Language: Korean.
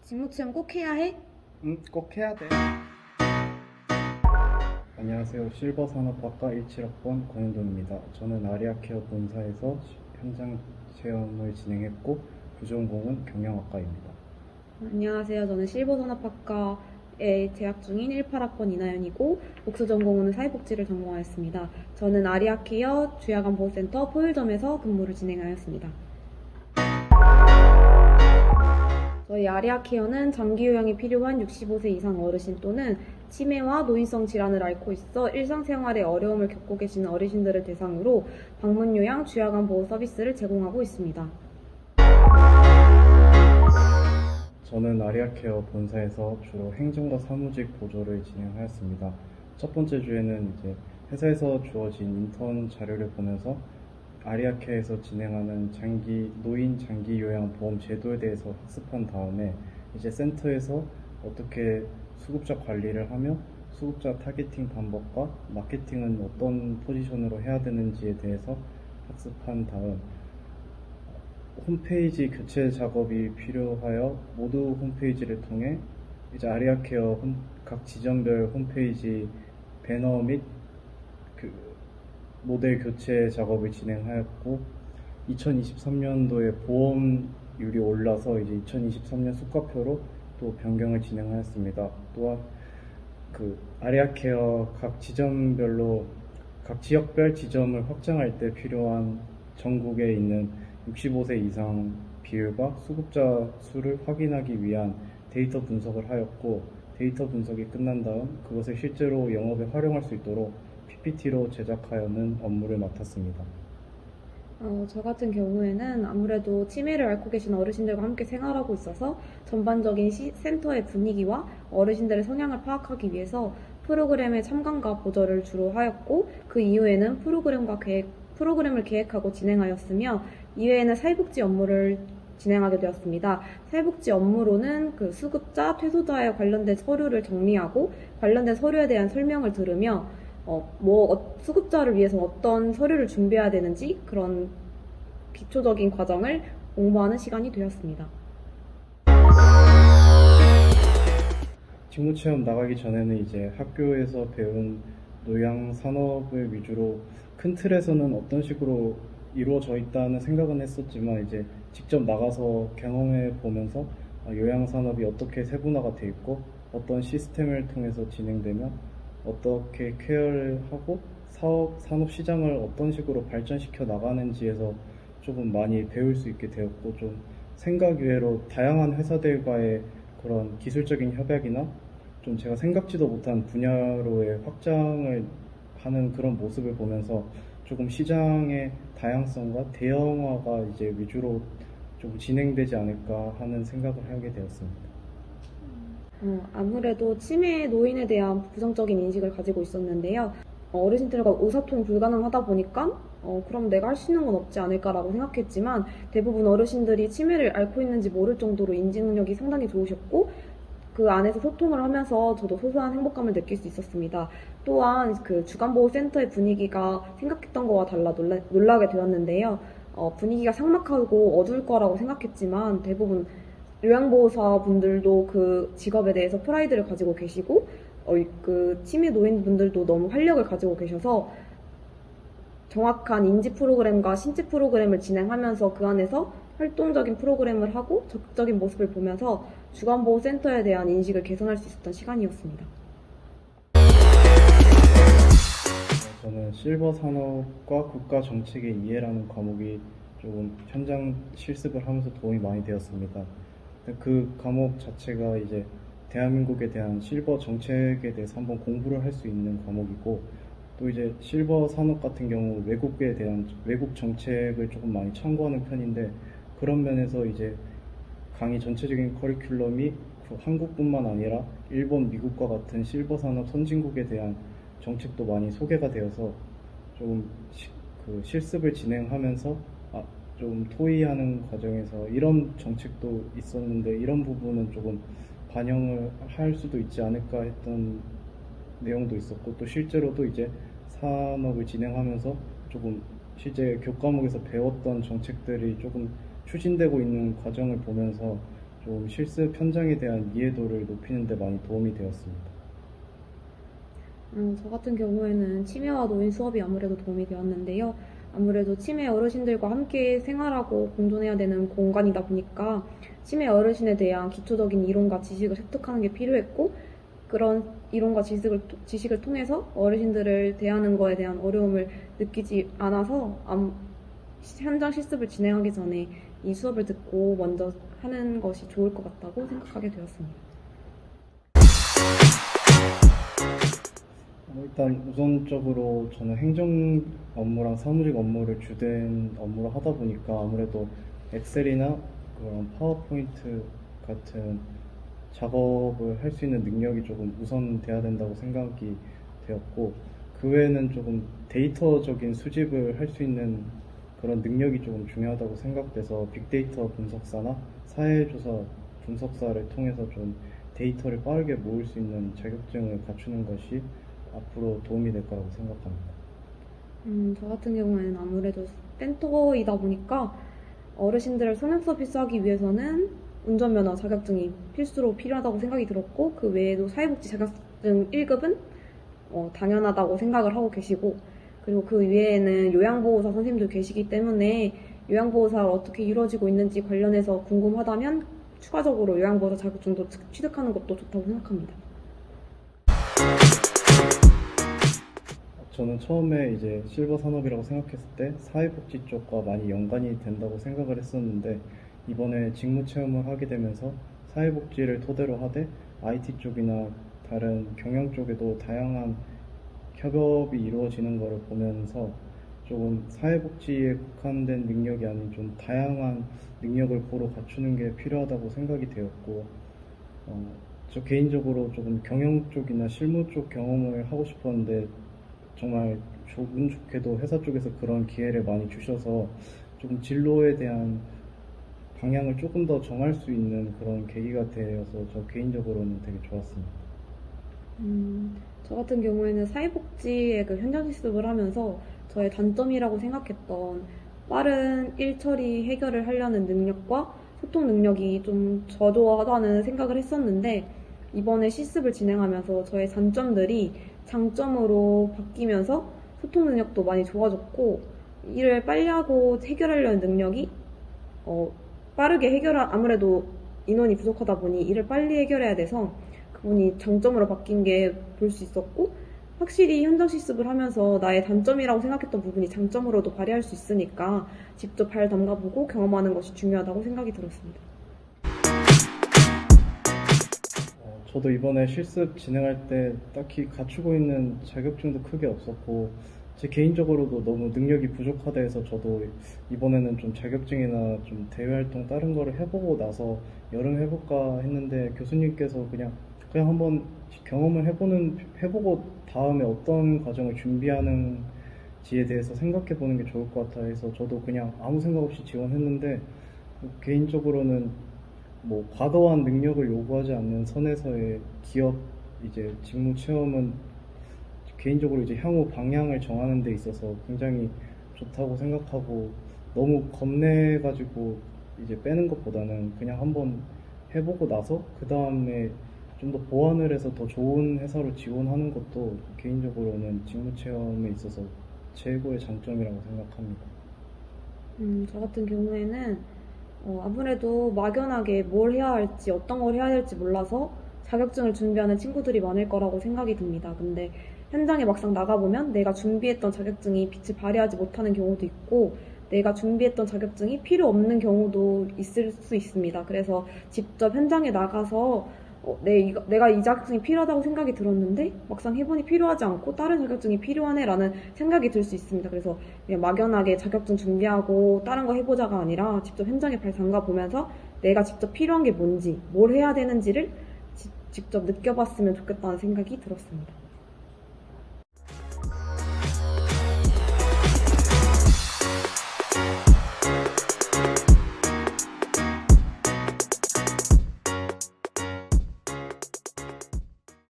직무 체험 꼭 해야 해? 응, 꼭 해야 돼. 안녕하세요. 실버산업학과 17학번 권현동입니다. 저는 아리아케어 본사에서 현장 체험을 진행했고, 부전공은 경영학과입니다. 안녕하세요. 저는 실버산업학과에 재학 중인 18학번 이나연이고 복수 전공은 사회복지를 전공하였습니다. 저는 아리아케어 주야간 보호센터 포일점에서 근무를 진행하였습니다. 저희 아리아케어는 장기 요양이 필요한 65세 이상 어르신 또는 치매와 노인성 질환을 앓고 있어 일상생활에 어려움을 겪고 계시는 어르신들을 대상으로 방문 요양 주야간 보호 서비스를 제공하고 있습니다. 저는 아리아케어 본사에서 주로 행정과 사무직 보조를 진행하였습니다. 첫 번째 주에는 이제 회사에서 주어진 인턴 자료를 보면서 아리아케에서 진행하는 노인 장기 요양 보험 제도에 대해서 학습한 다음에 이제 센터에서 어떻게 수급자 관리를 하며 수급자 타겟팅 방법과 마케팅은 어떤 포지션으로 해야 되는지에 대해서 학습한 다음 홈페이지 교체 작업이 필요하여 모두 홈페이지를 통해 이제 아리아케어 각 지점별 홈페이지 배너 및 그 모델 교체 작업을 진행하였고 2023년도에 보험률이 올라서 이제 2023년 수가표로 또 변경을 진행하였습니다. 또한 아리아케어 각 지역별 지점을 확장할 때 필요한 전국에 있는 65세 이상 비율과 수급자 수를 확인하기 위한 데이터 분석을 하였고 데이터 분석이 끝난 다음 그것을 실제로 영업에 활용할 수 있도록 PPT로 제작하여는 업무를 맡았습니다. 저 같은 경우에는 아무래도 치매를 앓고 계신 어르신들과 함께 생활하고 있어서 전반적인 센터의 분위기와 어르신들의 성향을 파악하기 위해서 프로그램의 참관과 보조를 주로 하였고 그 이후에는 프로그램을 계획하고 진행하였으며 이외에는 사회복지 업무를 진행하게 되었습니다. 사회복지 업무로는 그 수급자, 퇴소자에 관련된 서류를 정리하고 관련된 서류에 대한 설명을 들으며 수급자를 위해서 어떤 서류를 준비해야 되는지 그런 기초적인 과정을 공부하는 시간이 되었습니다. 직무체험 나가기 전에는 이제 학교에서 배운 노양 산업을 위주로 큰 틀에서는 어떤 식으로 이루어져 있다는 생각은 했었지만 이제 직접 나가서 경험해 보면서 요양 산업이 어떻게 세분화가 돼 있고 어떤 시스템을 통해서 진행되며 어떻게 케어를 하고 산업 시장을 어떤 식으로 발전시켜 나가는지에서 조금 많이 배울 수 있게 되었고 좀 생각 외로 다양한 회사들과의 그런 기술적인 협약이나 좀 제가 생각지도 못한 분야로의 확장을 하는 그런 모습을 보면서 조금 시장의 다양성과 대형화가 이제 위주로 좀 진행되지 않을까 하는 생각을 하게 되었습니다. 아무래도 치매 노인에 대한 부정적인 인식을 가지고 있었는데요. 어르신들과 의사소통이 불가능하다 보니까 그럼 내가 할 수 있는 건 없지 않을까라고 생각했지만 대부분 어르신들이 치매를 앓고 있는지 모를 정도로 인지 능력이 상당히 좋으셨고 그 안에서 소통을 하면서 저도 소소한 행복감을 느낄 수 있었습니다. 또한 그 주간보호센터의 분위기가 생각했던 거와 달라 놀라게 되었는데요. 분위기가 삭막하고 어두울 거라고 생각했지만 대부분 요양보호사 분들도 그 직업에 대해서 프라이드를 가지고 계시고 그 치매 노인분들도 너무 활력을 가지고 계셔서 정확한 인지 프로그램과 신체 프로그램을 진행하면서 그 안에서 활동적인 프로그램을 하고 적극적인 모습을 보면서 주간보호센터에 대한 인식을 개선할 수 있었던 시간이었습니다. 저는 실버 산업과 국가 정책의 이해라는 과목이 조금 현장 실습을 하면서 도움이 많이 되었습니다. 그 과목 자체가 이제 대한민국에 대한 실버 정책에 대해서 한번 공부를 할 수 있는 과목이고 또 이제 실버 산업 같은 경우 외국에 대한 외국 정책을 조금 많이 참고하는 편인데 그런 면에서 이제 강의 전체적인 커리큘럼이 한국뿐만 아니라 일본, 미국과 같은 실버 산업 선진국에 대한 정책도 많이 소개가 되어서 조금 실습을 진행하면서 좀 토의하는 과정에서 이런 정책도 있었는데 이런 부분은 조금 반영을 할 수도 있지 않을까 했던 내용도 있었고 또 실제로도 이제 산업을 진행하면서 조금 실제 교과목에서 배웠던 정책들이 조금 추진되고 있는 과정을 보면서 좀 실습 현장에 대한 이해도를 높이는 데 많이 도움이 되었습니다. 저 같은 경우에는 치매와 노인 수업이 아무래도 도움이 되었는데요. 아무래도 치매 어르신들과 함께 생활하고 공존해야 되는 공간이다 보니까 치매 어르신에 대한 기초적인 이론과 지식을 습득하는 게 필요했고, 그런 이론과 지식을 통해서 어르신들을 대하는 거에 대한 어려움을 느끼지 않아서 현장 실습을 진행하기 전에 이 수업을 듣고 먼저 하는 것이 좋을 것 같다고 생각하게 되었습니다. 일단 우선적으로 저는 행정 업무랑 사무직 업무를 주된 업무를 하다 보니까 아무래도 엑셀이나 그런 파워포인트 같은 작업을 할 수 있는 능력이 조금 우선돼야 된다고 생각이 되었고, 그 외에는 조금 데이터적인 수집을 할 수 있는 그런 능력이 조금 중요하다고 생각돼서 빅데이터 분석사나 사회조사 분석사를 통해서 좀 데이터를 빠르게 모을 수 있는 자격증을 갖추는 것이 앞으로 도움이 될 거라고 생각합니다. 저 같은 경우에는 아무래도 센터이다 보니까 어르신들을 성역 서비스하기 위해서는 운전면허 자격증이 필수로 필요하다고 생각이 들었고, 그 외에도 사회복지 자격증 1급은 당연하다고 생각을 하고 계시고, 그리고 그 위에는 요양보호사 선생님도 계시기 때문에 요양보호사가 어떻게 이루어지고 있는지 관련해서 궁금하다면 추가적으로 요양보호사 자격증도 취득하는 것도 좋다고 생각합니다. 저는 처음에 이제 실버 산업이라고 생각했을 때 사회복지 쪽과 많이 연관이 된다고 생각을 했었는데, 이번에 직무 체험을 하게 되면서 사회복지를 토대로 하되 IT 쪽이나 다른 경영 쪽에도 다양한 협업이 이루어지는 것을 보면서 조금 사회복지에 국한된 능력이 아닌 좀 다양한 능력을 고루 갖추는 게 필요하다고 생각이 되었고, 저 개인적으로 조금 경영 쪽이나 실무 쪽 경험을 하고 싶었는데 정말 운 좋게도 회사 쪽에서 그런 기회를 많이 주셔서 조금 진로에 대한 방향을 조금 더 정할 수 있는 그런 계기가 되어서 저 개인적으로는 되게 좋았습니다. 저 같은 경우에는 사회복지의 그 현장 실습을 하면서 저의 단점이라고 생각했던 빠른 일 처리 해결을 하려는 능력과 소통 능력이 좀 저조하다는 생각을 했었는데, 이번에 실습을 진행하면서 저의 단점들이 장점으로 바뀌면서 소통 능력도 많이 좋아졌고, 일을 빨리 하고 해결하려는 능력이 빠르게 아무래도 인원이 부족하다 보니 일을 빨리 해결해야 돼서 그 부분이 장점으로 바뀐 게 볼 수 있었고, 확실히 현장 실습을 하면서 나의 단점이라고 생각했던 부분이 장점으로도 발휘할 수 있으니까 직접 발 담가보고 경험하는 것이 중요하다고 생각이 들었습니다. 저도 이번에 실습 진행할 때 딱히 갖추고 있는 자격증도 크게 없었고, 제 개인적으로도 너무 능력이 부족하다 해서 저도 이번에는 좀 자격증이나 좀 대외활동 다른 거를 해보고 나서 여름 해볼까 했는데, 교수님께서 그냥 한번 경험을 해보고 다음에 어떤 과정을 준비하는지에 대해서 생각해 보는 게 좋을 것 같아 해서 저도 그냥 아무 생각 없이 지원했는데, 개인적으로는 뭐 과도한 능력을 요구하지 않는 선에서의 기업 이제 직무 체험은 개인적으로 이제 향후 방향을 정하는 데 있어서 굉장히 좋다고 생각하고, 너무 겁내가지고 이제 빼는 것보다는 그냥 한번 해보고 나서 그 다음에 좀 더 보완을 해서 더 좋은 회사로 지원하는 것도 개인적으로는 직무 체험에 있어서 최고의 장점이라고 생각합니다. 저 같은 경우에는 아무래도 막연하게 뭘 해야 할지, 어떤 걸 해야 될지 몰라서 자격증을 준비하는 친구들이 많을 거라고 생각이 듭니다. 근데 현장에 막상 나가보면 내가 준비했던 자격증이 빛을 발휘하지 못하는 경우도 있고, 내가 준비했던 자격증이 필요 없는 경우도 있을 수 있습니다. 그래서 직접 현장에 나가서 내가 이 자격증이 필요하다고 생각이 들었는데 막상 해보니 필요하지 않고 다른 자격증이 필요하네 라는 생각이 들 수 있습니다. 그래서 그냥 막연하게 자격증 준비하고 다른 거 해보자가 아니라 직접 현장에 발 담가보면서 내가 직접 필요한 게 뭔지, 뭘 해야 되는지를 직접 느껴봤으면 좋겠다는 생각이 들었습니다.